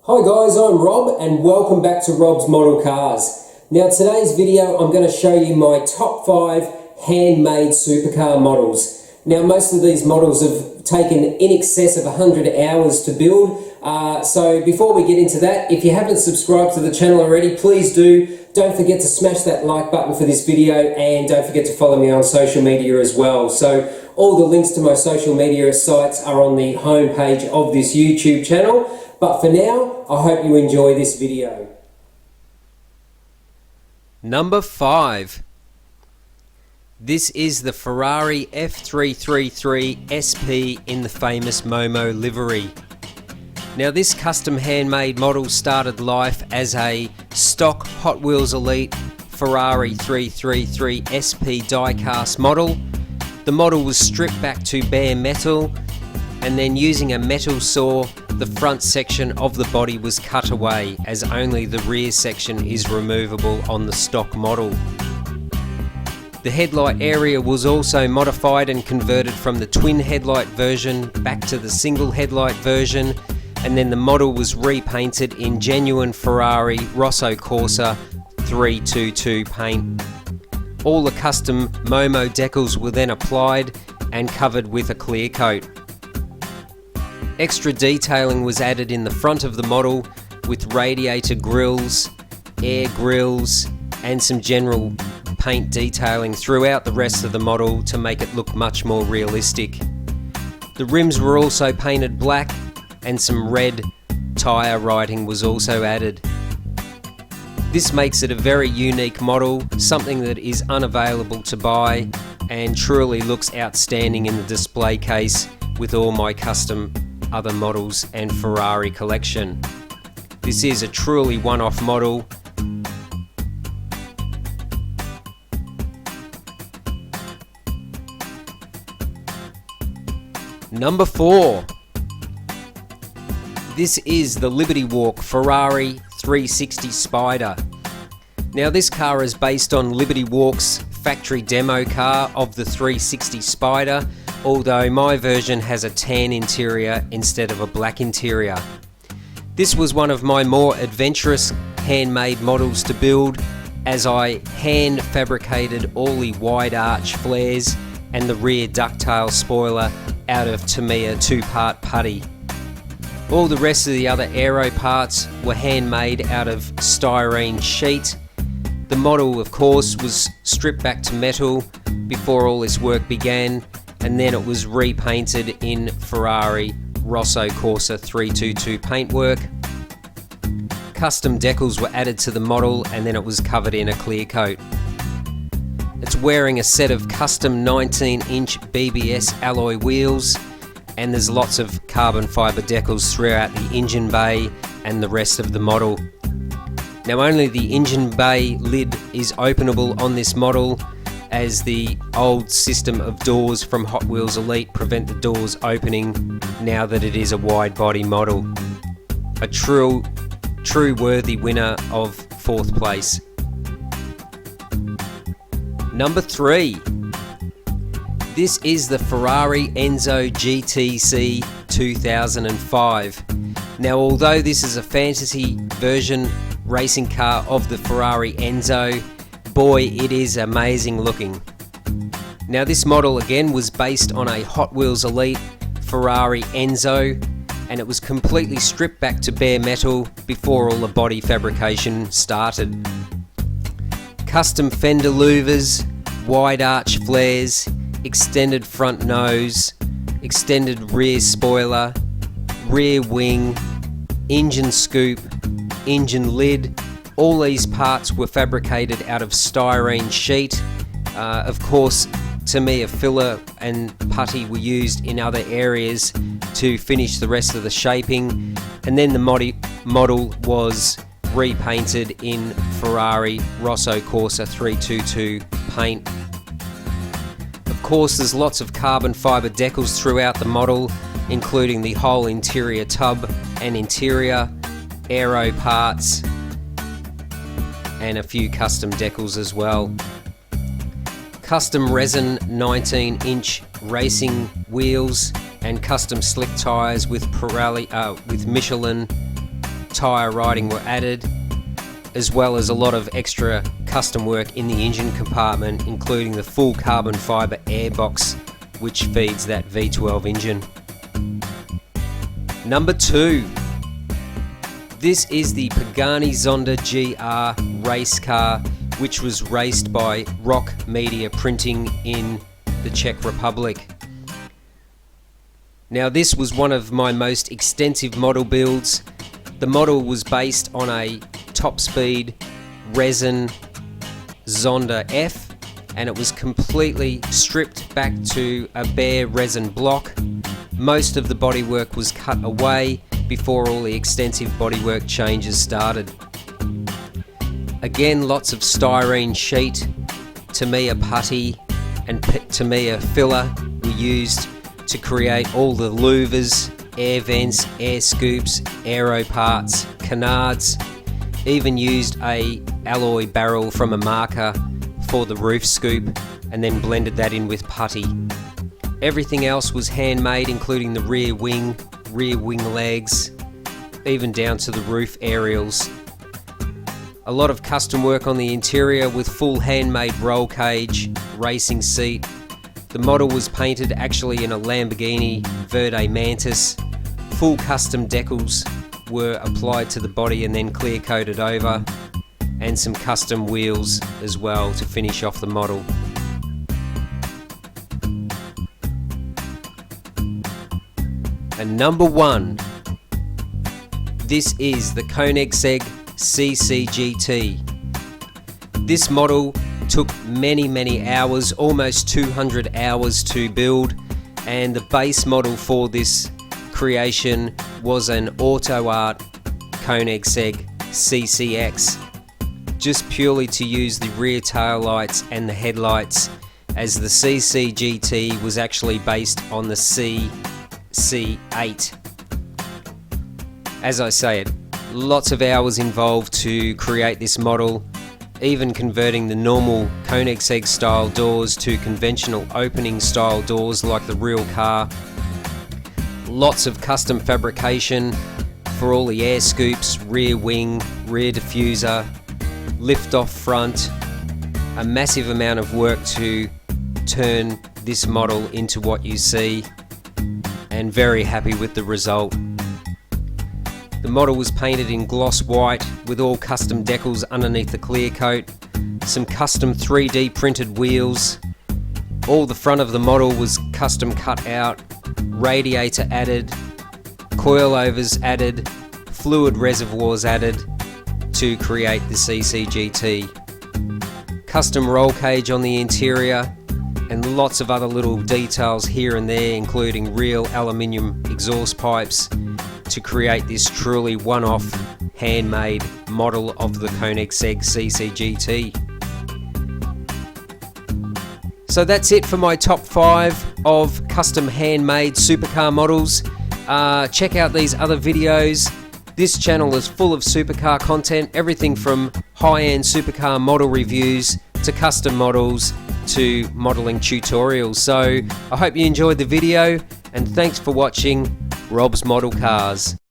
Hi guys, I'm Rob and welcome back to Rob's Model Cars. Now today's video I'm going to show you my top 5 handmade supercar models. Now most of these models have taken in excess of 100 hours to build, so before we get into that, if you haven't subscribed to the channel already, please do. Don't forget to smash that like button for this video and don't forget to follow me on social media as well. So all the links to my social media sites are on the home page of this YouTube channel. But for now, I hope you enjoy this video. Number 5. This is the Ferrari F333 SP in the famous MOMO livery. Now this custom handmade model started life as a stock Hot Wheels Elite Ferrari 333 SP die-cast model. The model was stripped back to bare metal, and then using a metal saw, the front section of the body was cut away, as only the rear section is removable on the stock model. The headlight area was also modified and converted from the twin headlight version back to the single headlight version, and then the model was repainted in genuine Ferrari Rosso Corsa 322 paint. All the custom MOMO decals were then applied and covered with a clear coat. Extra detailing was added in the front of the model with radiator grills, air grills and some general paint detailing throughout the rest of the model to make it look much more realistic. The rims were also painted black and some red tyre writing was also added. This makes it a very unique model, something that is unavailable to buy and truly looks outstanding in the display case with all my custom other models and Ferrari collection. This is a truly one-off model. Number 4. This is the Liberty Walk Ferrari 360 Spider. Now this car is based on Liberty Walk's factory demo car of the 360 Spider, although my version has a tan interior instead of a black interior. This was one of my more adventurous handmade models to build, as I hand fabricated all the wide arch flares and the rear ducktail spoiler out of Tamiya 2-part putty. All the rest of the other aero parts were handmade out of styrene sheet. The model of course was stripped back to metal before all this work began, and then it was repainted in Ferrari Rosso Corsa 322 paintwork. Custom decals were added to the model and then it was covered in a clear coat. It's wearing a set of custom 19-inch BBS alloy wheels, and there's lots of carbon fibre decals throughout the engine bay and the rest of the model. Now only the engine bay lid is openable on this model, as the old system of doors from Hot Wheels Elite prevent the doors opening now that it is a wide body model. A true worthy winner of 4th place. Number 3. This is the Ferrari Enzo GTC 2005. Now although this is a fantasy version racing car of the Ferrari Enzo, boy it is amazing looking. Now this model again was based on a Hot Wheels Elite Ferrari Enzo, and it was completely stripped back to bare metal before all the body fabrication started. Custom fender louvers, wide arch flares, extended front nose, extended rear spoiler, rear wing, engine scoop, engine lid. All these parts were fabricated out of styrene sheet. Of course, Tamiya filler and putty were used in other areas to finish the rest of the shaping, and then the model was repainted in Ferrari Rosso Corsa 322 paint. Of course, there's lots of carbon fibre decals throughout the model, including the whole interior tub and interior, aero parts, and a few custom decals as well. Custom resin 19-inch racing wheels and custom slick tyres with Michelin tyre riding were added, as well as a lot of extra custom work in the engine compartment, including the full carbon fibre airbox which feeds that V12 engine. Number 2. This is the Pagani Zonda GR race car, which was raced by Rock Media Printing in the Czech Republic. Now this was one of my most extensive model builds. The model was based on a top speed resin Zonda F, and it was completely stripped back to a bare resin block. Most of the bodywork was cut away before all the extensive bodywork changes started. Again, lots of styrene sheet, Tamiya putty and Tamiya filler were used to create all the louvers, air vents, air scoops, aero parts, canards. Even used a alloy barrel from a marker for the roof scoop and then blended that in with putty. Everything else was handmade, including the rear wing legs, even down to the roof aerials. A lot of custom work on the interior with full handmade roll cage, racing seat. The model was painted actually in a Lamborghini Verde Mantis. Full custom decals were applied to the body and then clear coated over, and some custom wheels as well to finish off the model. And number 1, this is the Koenigsegg CCGT. This model took many hours, almost 200 hours to build, and the base model for this creation was an Auto Art Koenigsegg CCX, just purely to use the rear tail lights and the headlights, as the CCGT was actually based on the CC8. As I say, lots of hours involved to create this model, even converting the normal Koenigsegg style doors to conventional opening style doors like the real car. Lots of custom fabrication for all the air scoops, rear wing, rear diffuser, lift off front. A massive amount of work to turn this model into what you see, and very happy with the result. The model was painted in gloss white with all custom decals underneath the clear coat, some custom 3D printed wheels. All the front of the model was custom cut out, radiator added, coilovers added, fluid reservoirs added to create the CCGT. Custom roll cage on the interior, and lots of other little details here and there, including real aluminium exhaust pipes, to create this truly one-off handmade model of the Koenigsegg CCGT. So that's it for my top 5 of custom handmade supercar models. Check out these other videos. This channel is full of supercar content, everything from high-end supercar model reviews to custom models to modeling tutorials. So I hope you enjoyed the video, and thanks for watching Rob's Model Cars.